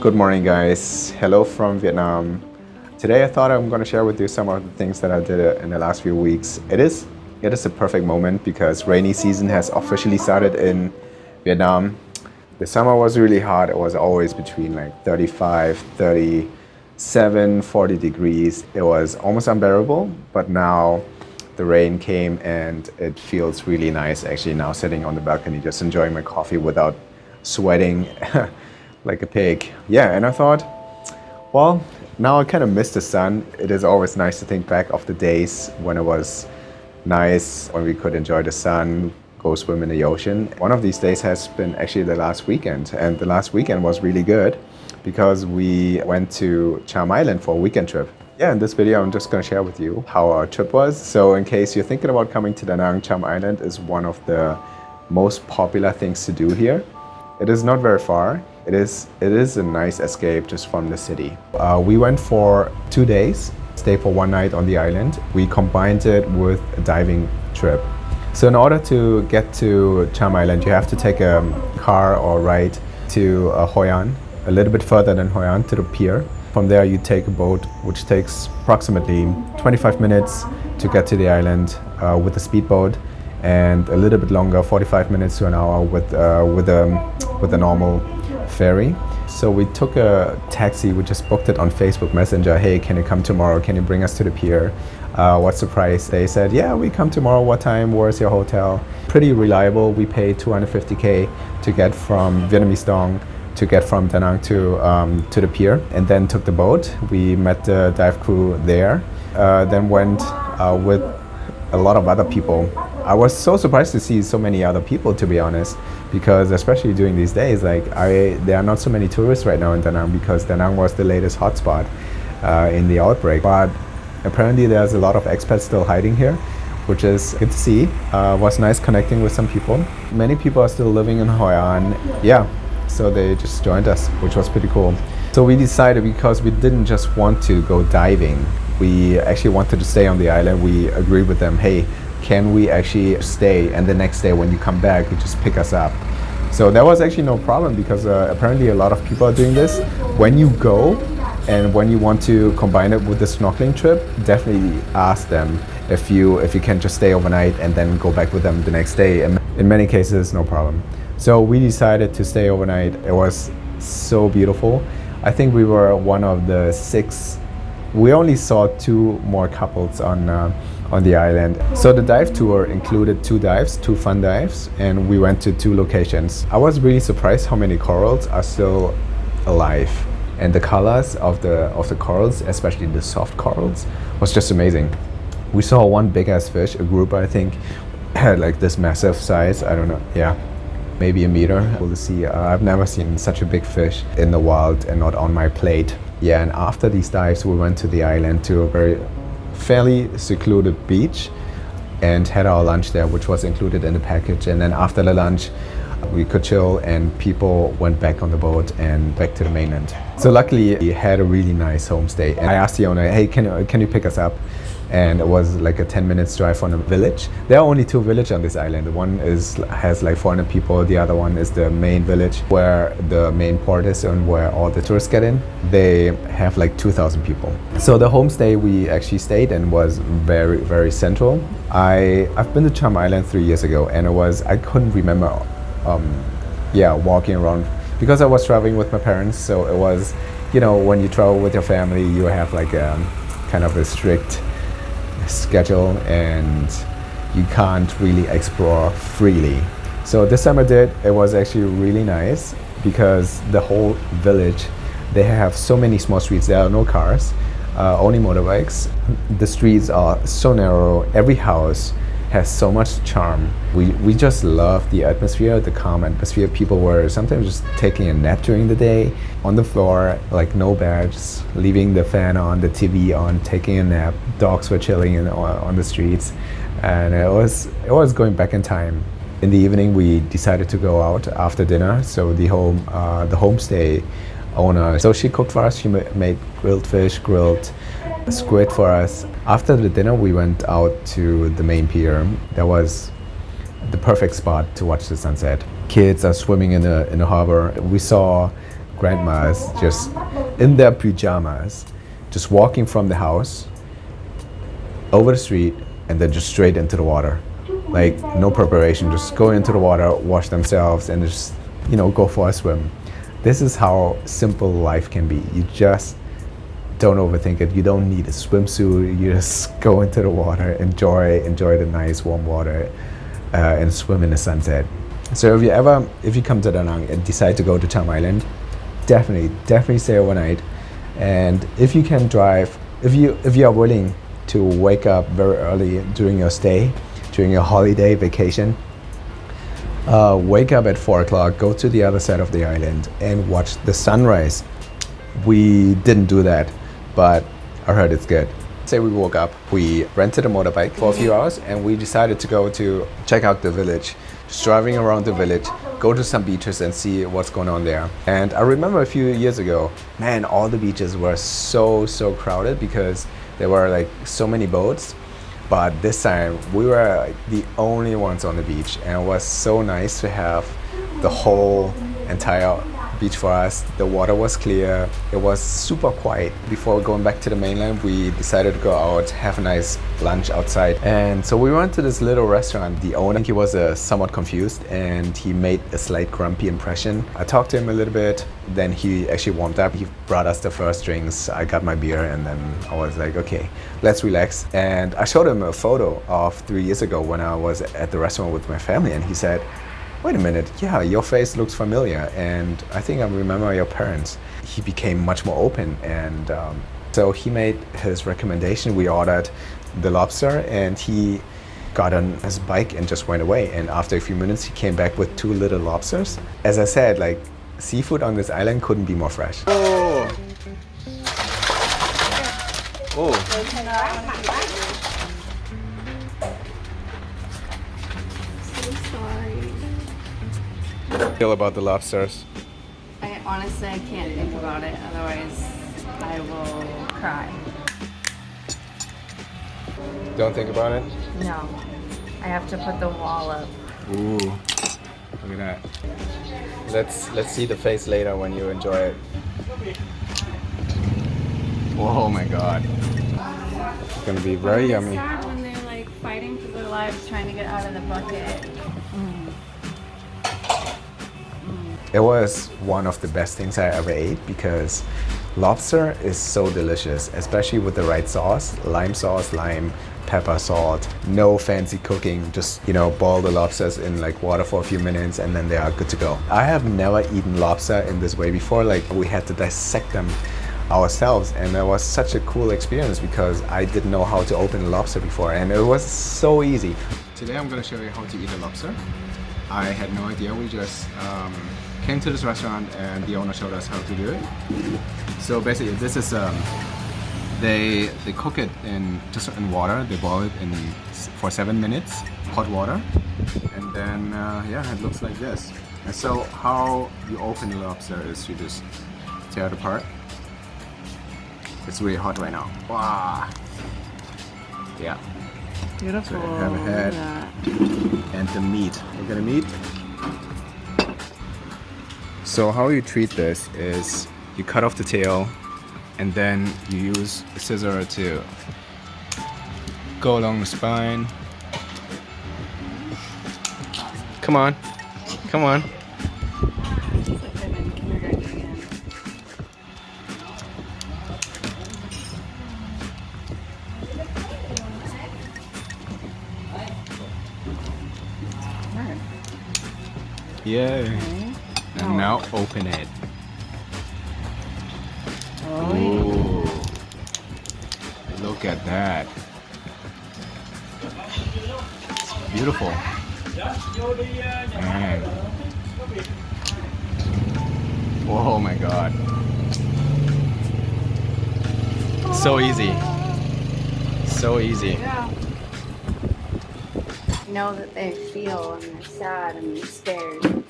Good morning, guys. Hello from Vietnam. Today I thought I'm going to share with you some of the things that I did in the last few weeks. It is a perfect moment because rainy season has officially started in Vietnam. The summer was really hot. It was always between like 35, 37, 40 degrees. It was almost unbearable, but now the rain came and it feels really nice actually now sitting on the balcony just enjoying my coffee without sweating like a pig. Yeah, and I thought, well, now I kind of miss the sun. It is always nice to think back of the days when it was nice, when we could enjoy the sun, go swim in the ocean. One of these days has been actually the last weekend, and the last weekend was really good because we went to Cham Island for a weekend trip. Yeah, in this video I'm just going to share with you how our trip was. So in case you're thinking about coming to Da Nang, Cham Island is one of the most popular things to do here. It is not very far. It is a nice escape just from the city. We went for 2 days, stayed for 1 night on the island. We combined it with a diving trip. So in order to get to Cham Island, you have to take a car or ride to Hoi An, a little bit further than Hoi An, to the pier. From there you take a boat, which takes approximately 25 minutes to get to the island with a speedboat, and a little bit longer, 45 minutes to an hour with a normal ferry. So we took a taxi. We just booked it on Facebook Messenger. Hey, can you come tomorrow? Can you bring us to the pier? What's the price? They said, yeah, we come tomorrow. What time? Where's your hotel? Pretty reliable. We paid 250K to get from Vietnamese dong to get from Da Nang to the pier, and then took the boat. We met the dive crew there, then went with a lot of other people. I was so surprised to see so many other people, to be honest, because especially during these days, there are not so many tourists right now in Da Nang because Da Nang was the latest hotspot in the outbreak. But apparently there's a lot of expats still hiding here, which is good to see. Was nice connecting with some people. Many people are still living in Hoi An. Yeah, so they just joined us, which was pretty cool. So we decided, because we didn't just want to go diving, we actually wanted to stay on the island. We agreed with them, hey, can we actually stay, and the next day when you come back you just pick us up. So that was actually no problem because apparently a lot of people are doing this. When you go and when you want to combine it with the snorkeling trip, definitely ask them if you can just stay overnight and then go back with them the next day, and in many cases no problem. So we decided to stay overnight. It was so beautiful. I think we were one of the 6. We only saw 2 more couples on the island. So the dive tour included 2 dives, 2 fun dives, and we went to 2 locations. I was really surprised how many corals are still alive, and the colors of the corals, especially the soft corals, was just amazing. We saw one big ass fish, a grouper I think, had like this massive size. I don't know, yeah, maybe a meter. We'll see. I've never seen such a big fish in the wild and not on my plate. Yeah, and after these dives we went to the island to a fairly secluded beach and had our lunch there, which was included in the package. And then after the lunch we could chill and people went back on the boat and back to the mainland. So luckily we had a really nice homestay, and I asked the owner, hey, can you pick us up? And it was like a 10 minutes drive from a village. There are only 2 villages on this island. One has like 400 people. The other one is the main village where the main port is and where all the tourists get in. They have like 2,000 people. So the homestay we actually stayed in was very, very central. I've been to Cham Island 3 years ago, and I couldn't remember walking around because I was traveling with my parents. So it was, when you travel with your family, you have like a kind of a strict schedule and you can't really explore freely. So this time I did. It was actually really nice because the whole village, they have so many small streets. There are no cars, only motorbikes. The streets are so narrow. Every house has so much charm. We just love the atmosphere, the calm atmosphere. People were sometimes just taking a nap during the day on the floor, like no beds, leaving the fan on, the TV on, taking a nap. Dogs were chilling on the streets, and it was going back in time. In the evening we decided to go out after dinner. So the homestay owner, so she cooked for us. She made grilled fish, grilled squid for us. After the dinner we went out to the main pier. That was the perfect spot to watch the sunset. Kids are swimming in the harbor. We saw grandmas just in their pajamas, just walking from the house over the street and then just straight into the water. Like no preparation, just go into the water, wash themselves, and just, go for a swim. This is how simple life can be. You just don't overthink it. You don't need a swimsuit. You just go into the water, enjoy the nice warm water, and swim in the sunset. So if you come to Da Nang and decide to go to Cham Island, definitely stay overnight. And if you can drive, if you are willing to wake up very early during your stay, during your holiday vacation, wake up at 4 o'clock, go to the other side of the island and watch the sunrise. We didn't do that, but I heard it's good. Say we woke up, we rented a motorbike for a few hours and we decided to go to check out the village. Just driving around the village, go to some beaches and see what's going on there. And I remember a few years ago, man, all the beaches were so crowded because there were like so many boats. But this time we were the only ones on the beach, and it was so nice to have the whole entire beach for us. The water was clear, it was super quiet. Before going back to the mainland, we decided to go out, have a nice lunch outside. And so we went to this little restaurant. The owner, he was somewhat confused and he made a slight grumpy impression. I talked to him a little bit, then he actually warmed up. He brought us the first drinks, I got my beer, and then I was like, okay, let's relax. And I showed him a photo of 3 years ago when I was at the restaurant with my family, and he said, wait a minute, yeah, your face looks familiar, and I think I remember your parents. He became much more open, and so he made his recommendation. We ordered the lobster, and he got on his bike and just went away. And after a few minutes, he came back with 2 little lobsters. As I said, like, seafood on this island couldn't be more fresh. Oh. Feel about the lobsters? Honestly, I can't think about it, otherwise I will cry. Don't think about it? No, I have to put the wall up. Ooh, look at that. Let's see the face later when you enjoy it. Oh my god. It's gonna be very yummy. It's sad when they're like fighting for their lives trying to get out of the bucket. It was one of the best things I ever ate because lobster is so delicious, especially with the right sauce, lime, pepper, salt, no fancy cooking, just, boil the lobsters in like water for a few minutes and then they are good to go. I have never eaten lobster in this way before. Like, we had to dissect them ourselves, and it was such a cool experience because I didn't know how to open a lobster before, and it was so easy. Today I'm going to show you how to eat a lobster. I had no idea. We just came to this restaurant and the owner showed us how to do it. So basically this is they cook it just in water. They boil it for 7 minutes, hot water, and then yeah, it looks like this. And so how you open the lobster is you just tear it apart. It's really hot right now. Wow. Yeah. Beautiful. So you have a head and the meat. Look at the meat. So how you treat this is you cut off the tail and then you use a scissor to go along the spine. Come on. Come on. It's like I'm in kindergarten again. Yay. And now open it. Oh. Ooh. Look at that. It's beautiful. Man. Oh my god. So easy. So easy. Yeah. Know that they feel and they're sad and they're scared.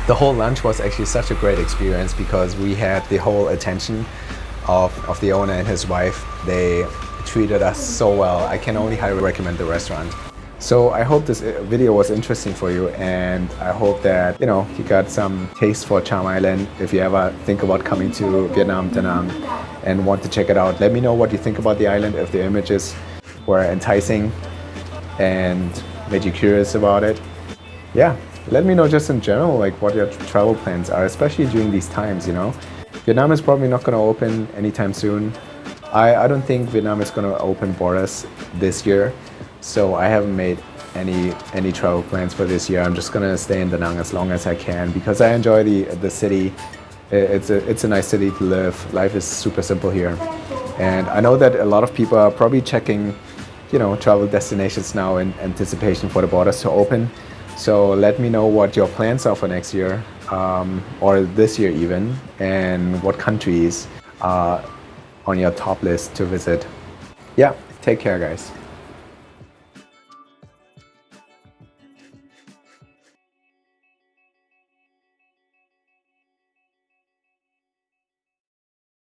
The whole lunch was actually such a great experience because we had the whole attention of the owner and his wife. They treated us so well. I can only highly recommend the restaurant. So I hope this video was interesting for you, and I hope that you got some taste for Cham Island. If you ever think about coming to Vietnam, Da Nang, and want to check it out, let me know what you think about the island, if the images were enticing and made you curious about it. Yeah, let me know just in general like what your travel plans are, especially during these times. Vietnam is probably not going to open anytime soon. I don't think Vietnam is going to open borders this year, so I haven't made any travel plans for this year. I'm just going to stay in Da Nang as long as I can because I enjoy the city. It's a nice city to live. Life is super simple here, and I know that a lot of people are probably checking travel destinations now in anticipation for the borders to open. So let me know what your plans are for next year, or this year even, and what countries are on your top list to visit. Yeah, take care, guys.